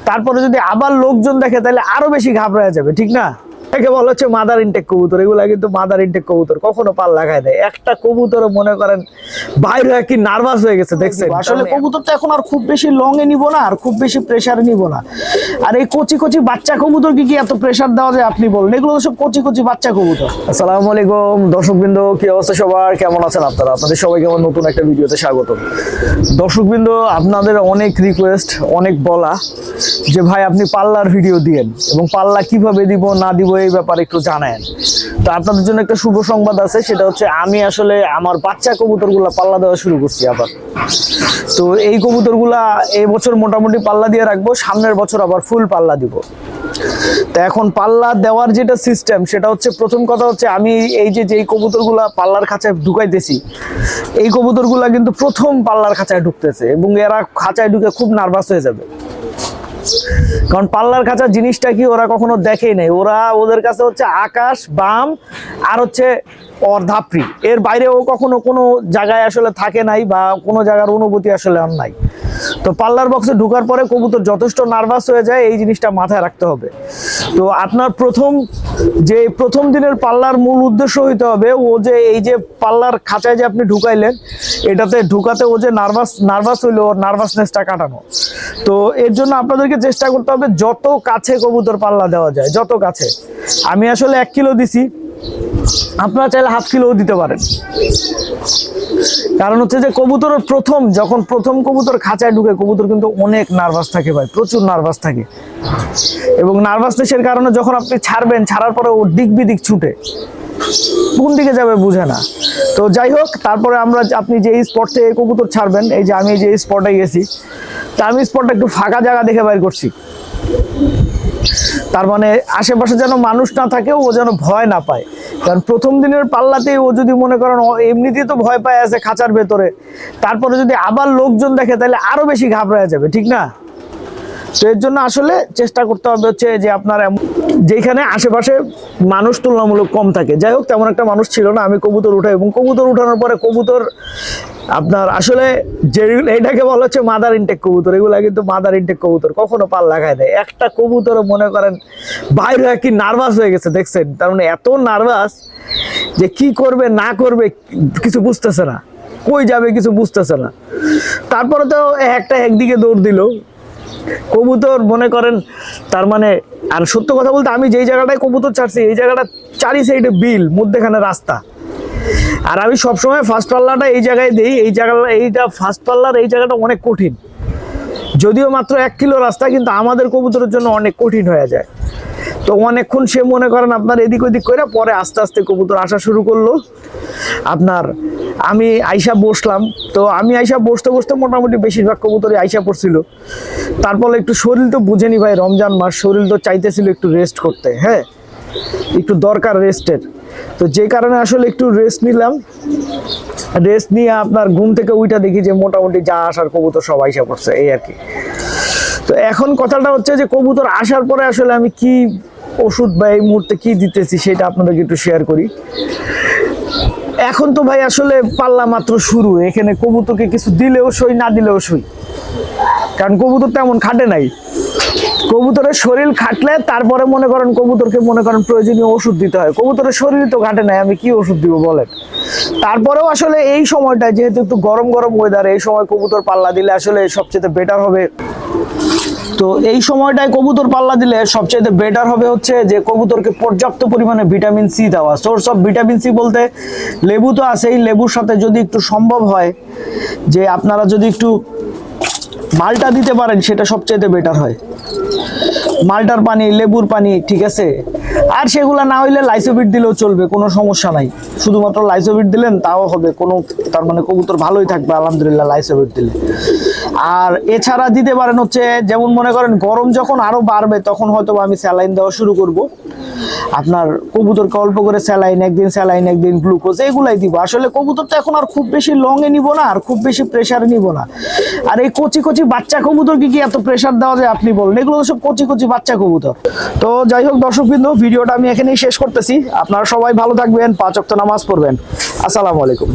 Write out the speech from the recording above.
তারপরে যদি আবার লোকজন দেখে তাহলে আরো বেশি ঘাবড়ায় যাবে, ঠিক না? একে বলা হচ্ছে মাদার ইনটেক কবুতর। এগুলা কিন্তু মাদার ইনটেক কবুতর, কখনো পাল্লা খায় দেয়। একটা কবুতর মনে করেন বাইরে কি নার্ভাস হয়ে গেছে, দেখছেন? আসলে কবুতর তো এখন আর খুব বেশি লং এ নিব না, আর খুব বেশি প্রেসারে নিব না। আর এই কচি কচি বাচ্চা কবুতরকে কি এত প্রেসার দেওয়া যায় আপনি বলেন? এগুলো তো সব কচি কচি বাচ্চা কবুতর। আসসালামু আলাইকুম দর্শকবৃন্দ, কি অবস্থা সবার, কেমন আছেন আপনারা? আপনাদের সবাইকে আমার নতুন একটা ভিডিওতে স্বাগত। দর্শকবৃন্দ, আপনাদের অনেক রিকোয়েস্ট, অনেক বলা যে ভাই আপনি পাল্লার ভিডিও দিয়েন এবং পাল্লা কিভাবে দিব না দিব এই ব্যাপারে একটু জানেন। তো আপনাদের জন্য একটা শুভ সংবাদ আছে, সেটা হচ্ছে আমি আসলে আমার বাচ্চা কবুতরগুলা পাল্লা দেওয়া শুরু করছি আবার। তো এই কবুতরগুলা এই বছর মোটামুটি পাল্লা দিয়ে রাখবো, সামনের বছর আবার ফুল পাল্লা দিব। তো এখন পাল্লা দেওয়ার যেটা সিস্টেম, সেটা হচ্ছে প্রথম কথা হচ্ছে আমি এই যে কবুতরগুলা পাল্লার খাঁচায় ঢুকাইতেছি, এই কবুতরগুলা কিন্তু প্রথম পাল্লার খাঁচায় ঢুকতেছে এবং এরা খাঁচায় ঢুকে খুব নার্ভাস হয়ে যাবে। কারণ পাল্লার খাঁচা জিনিসটা কি ওরা কখনো দেখেই নাই। ওদের কাছে হচ্ছে আকাশ, বাম আর হচ্ছে ধাপড়ি, এর বাইরে ও কখনো কোনো জায়গায় আসলে থাকে নাই বা কোনো জায়গার অনুভূতি আসলে আর নাই। তো পাল্লার বক্সে ঢোকার পরে কবুতর যথেষ্ট নার্ভাস হয়ে যায়, এই জিনিসটা মাথায় রাখতে হবে। তো আপনার প্রথম দিনের পাল্লার মূল উদ্দেশ্য হইতে হবে ও যে এই যে পাল্লার খাঁচায় যে আপনি ঢুকাইলেন, এটাতে ঢুকাতে ও যে নার্ভাস হইলো, ওর নার্ভাসনেসটা কাটানো। তো এর জন্য আপনাদেরকে চেষ্টা করতে হবে যত কাছে কবুতর পাল্লা দেওয়া যায়, যত কাছে। আমি আসলে 1 কিলো দিছি, আপনারা চাইলে ½ কিলোও দিতে পারেন। কারণ হচ্ছে যে কবুতরের যখন প্রথম কবুতর খাঁচায় ঢুকে, কবুতর কিন্তু অনেক নার্ভাস থাকে ভাই, প্রচুর নার্ভাস থাকে। এবং নার্ভাসনেসের কারণে যখন আপনি ছাড়বেন, ছাড়ার পরে ও দিক বিদিক ছুটে, কোন দিকে যাবে বুঝে না। তো যাই হোক, তারপরে আপনি যে স্পট থেকে কবুতর ছাড়বেন, এই যে আমি যে স্পটে গেছি, তা আমি স্পটটা একটু ফাঁকা জায়গা দেখে বাইর করছি। তার মানে আশেপাশে যেন মানুষ না থাকে, ও যেন ভয় না পায়। কারণ প্রথম দিনের পাল্লাতেই ও যদি মনে করেন এমনিতেই তো ভয় পায় আছে খাঁচার ভেতরে, তারপরে যদি আবার লোকজন দেখে তাহলে আরো বেশি ঘাবড়ায় যাবে, ঠিক না? তো এর জন্য আসলে চেষ্টা করতে হবে হচ্ছে যে আপনার যেখানে আশেপাশে মানুষ তুলনামূলক কম থাকে। যাই হোক, তেমন একটা মানুষ ছিল না। আমি কবুতর উঠাই এবং কবুতর উঠানোর পরে কবুতর আপনার আসলে যে এইটাকে বলা হচ্ছে মাদার ইনটেক কবুতর। এগুলা কিন্তু মাদার ইনটেক কবুতর, কখনো পাল্লা খায় দেয়। একটা কবুতর মনে করেন বাইরে কি নার্ভাস হয়ে গেছে, দেখছেন? তার মানে এত নার্ভাস যে কি করবে না করবে কিছু বুঝতেছে না, কই যাবে কিছু বুঝতেছে না। তারপরে তো একদিকে দৌড় দিল কবুতর, মনে করেন। তার মানে আর সত্য কথা বলতে, আমি যেই জায়গাটায় কবুতর ছাড়ছি, এই জায়গাটা চারি সাইডে বিল, মধ্যেখানে রাস্তা। আর আমি সবসময় ফার্স্ট পাল্লাটা এই জায়গায় দিই। এইটা ফার্স্ট পাল্লার এই জায়গাটা অনেক কঠিন, যদিও মাত্র 1 কিলো রাস্তা, কিন্তু আমাদের কবুতরের জন্য অনেক কঠিন হয়ে যায়। তো অনেকক্ষণ সে মনে করেন আপনার এদিক ওদিক করে, পরে আস্তে আস্তে কবুতর আসা শুরু করলো। আমি আইসা বসলাম। তো আমি আইসা বসতে বসতে মোটামুটি বেশিরভাগ কবুতরই আইসা পড়ছিল। তারপরে একটু শরীর তো বুঝেনি ভাই, রমজান মাস, শরীর তো চাইতেছিল একটু রেস্ট করতে। হ্যাঁ, একটু দরকার রেস্টের। তো যে কারণে আসলে একটু রেস্ট নিলাম। রেস্ট নিয়ে আপনার ঘুম থেকে উইটা দেখি যে মোটামুটি যা আসার কবুতর সব আইসা পড়ছে, এই আর কি। তো এখন কথাটা হচ্ছে যে কবুতর আসার পরে আসলে আমি কি ওষুধ বা এই মুহূর্তে কি দিতেছি সেটা আপনাদেরকে একটু শেয়ার করি। এখন তো ভাই আসলে পাল্লা মাত্র শুরু, এখানে কবুতরকে কিছু দিলেও সই, না দিলেও সই। কারণ কবুতর তেমন খাটে নাই। কবুতরের শরীর খাটলে তারপরে মনে করেন কবুতরকে প্রয়োজনীয় ওষুধ দিতে হয়। কবুতরের শরীর তো ঘাটে নাই, আমি কি ওষুধ দিব বলেন? তারপরেও আসলে এই সময়টা যেহেতু একটু গরম ওয়েদার, এই সময় কবুতর পাল্লা দিলে আসলে সবচেয়ে বেটার হবে। তো এই সময়টায় কবুতর পাল্লা দিলে সবচেয়ে বেটার হবে হচ্ছে যে কবুতরকে পর্যাপ্ত পরিমাণে ভিটামিন সি দেওয়া। সোর্স অফ ভিটামিন সি বলতে লেবু তো আছেই, লেবুর সাথে যদি একটু সম্ভব হয় যে আপনারা যদি একটু মালটা দিতে পারেন, সেটা সবচেয়ে বেটার হয়। মালটার পানি, লেবুর পানি, ঠিক আছে। আর সেগুলা না হইলে লাইসোবিট দিলেও চলবে, কোনো সমস্যা নাই। শুধুমাত্র লাইসোবিট দিলেন তাও হবে, তার মানে কবুতর ভালোই থাকবে আলহামদুলিল্লাহ লাইসোবিট দিলে। আর এছাড়া দিতে পারেন হচ্ছে, যেমন মনে করেন গরম যখন আরো বাড়বে, তখন হয়তো আমি স্যালাইন দেওয়া শুরু করব। আপনার কবুতরকে অল্প করে স্যালাইন, একদিন গ্লুকোজ, এগুলাই দিব। আসলে কবুতর তো এখন আর খুব বেশি লং এ নিব না, আর খুব বেশি প্রেসারে নিব না। আর এই কচি কচি বাচ্চা কবুতরকে কি এত প্রেসার দেওয়া যায় আপনি বলেন? এগুলো সব কচি কচি বাচ্চা কবুতর। তো যাই হোক দর্শকবৃন্দ, ভিডিওটা আমি এখানেই শেষ করতেছি। আপনারা সবাই ভালো থাকবেন, 5 ওয়াক্ত নামাজ পড়বেন। আসসালামু আলাইকুম।